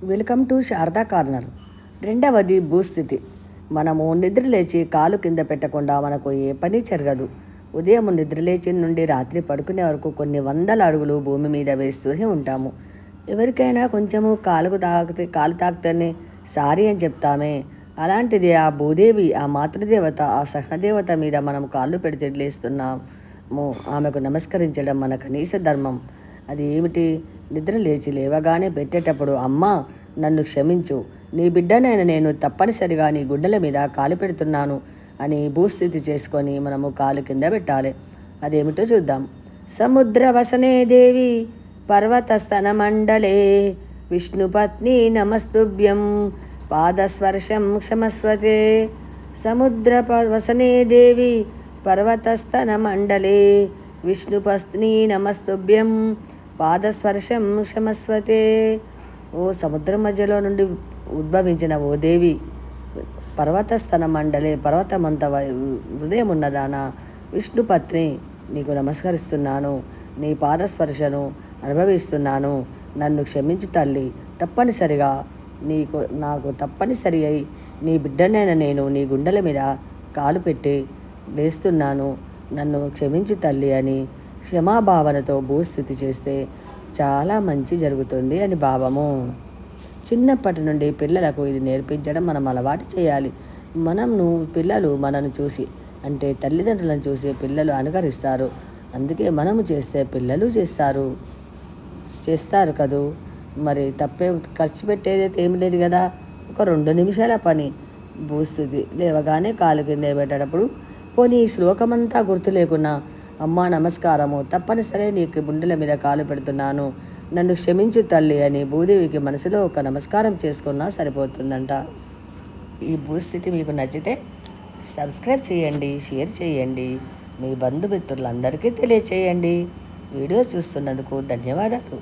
Welcome to Sharada corner. రెండవది భూస్థితి. మనము నిద్రలేచి కాలు కింద పెట్టకుండా మనకు ఏ పని జరగదు. ఉదయం నిద్రలేచి నుండి రాత్రి పడుకునే వరకు కొన్ని వందల అడుగులు భూమి మీద వేస్తూనే ఉంటాము. ఎవరికైనా కొంచెము కాలు తాకితేనే సారీ అని చెప్తామే. అలాంటిది ఆ భూదేవి, ఆ మాతృదేవత, ఆ సహనదేవత మీద మనం కాళ్ళు పెడితే లేస్తున్నాము. ఆమెకు నమస్కరించడం మన కనీస ధర్మం. అది ఏమిటి? నిద్ర లేచి లేవగానే పెట్టేటప్పుడు, అమ్మా నన్ను క్షమించు, నీ బిడ్డనైనా నేను తప్పనిసరిగా నీ గుడ్డల మీద కాలు పెడుతున్నాను అని భూస్థితి చేసుకొని మనము కాలు కింద పెట్టాలి. అదేమిటో చూద్దాం. సముద్ర వసనే దేవి పర్వతస్తన మండలే విష్ణుపత్ని నమస్తుభ్యం పాదస్పర్శం క్షమస్వతే. సముద్ర వసనే దేవి పర్వతస్తన మండలే విష్ణుపత్ని నమస్తుభ్యం పాదస్పర్శం క్షమస్వతే. ఓ సముద్రం మధ్యలో నుండి ఉద్భవించిన ఓ దేవి, పర్వతస్తన మండలే, పర్వతమంత హృదయం ఉన్నదానా, విష్ణుపత్ని, నీకు నమస్కరిస్తున్నాను, నీ పాదస్పర్శను అనుభవిస్తున్నాను, నన్ను క్షమించు తల్లి. తప్పనిసరిగా నాకు తప్పనిసరి అయి నీ బిడ్డనైనా నేను నీ గుండెల మీద కాలు పెట్టి లేస్తున్నాను, నన్ను క్షమించు తల్లి అని క్షమాభావనతో భూస్థితి చేస్తే చాలా మంచి జరుగుతుంది అని భావము. చిన్నప్పటి నుండి పిల్లలకు ఇది నేర్పించడం మనం అలవాటు చేయాలి. పిల్లలు మనను చూసి, అంటే తల్లిదండ్రులను చూసి పిల్లలు అనుకరిస్తారు. అందుకే మనము చేస్తే పిల్లలు చేస్తారు కదూ. మరి తప్పే, ఖర్చు పెట్టేదైతే ఏమి లేదు కదా. ఒక 2 నిమిషాల పని. భూస్థితి లేవగానే కాలు కింద పెట్టేటప్పుడు పోనీ ఈ శ్లోకమంతా గుర్తు లేకున్నా, అమ్మా నమస్కారము, తప్పనిసరి నీకు గుండెల మీద కాలు పెడుతున్నాను, నన్ను క్షమించు తల్లి అని భూదేవికి మనసులో ఒక నమస్కారం చేసుకున్నా సరిపోతుందంట. ఈ భూస్థితి మీకు నచ్చితే సబ్స్క్రైబ్ చేయండి, షేర్ చేయండి, మీ బంధుమిత్రులందరికీ తెలియచేయండి. వీడియో చూస్తున్నందుకు ధన్యవాదాలు.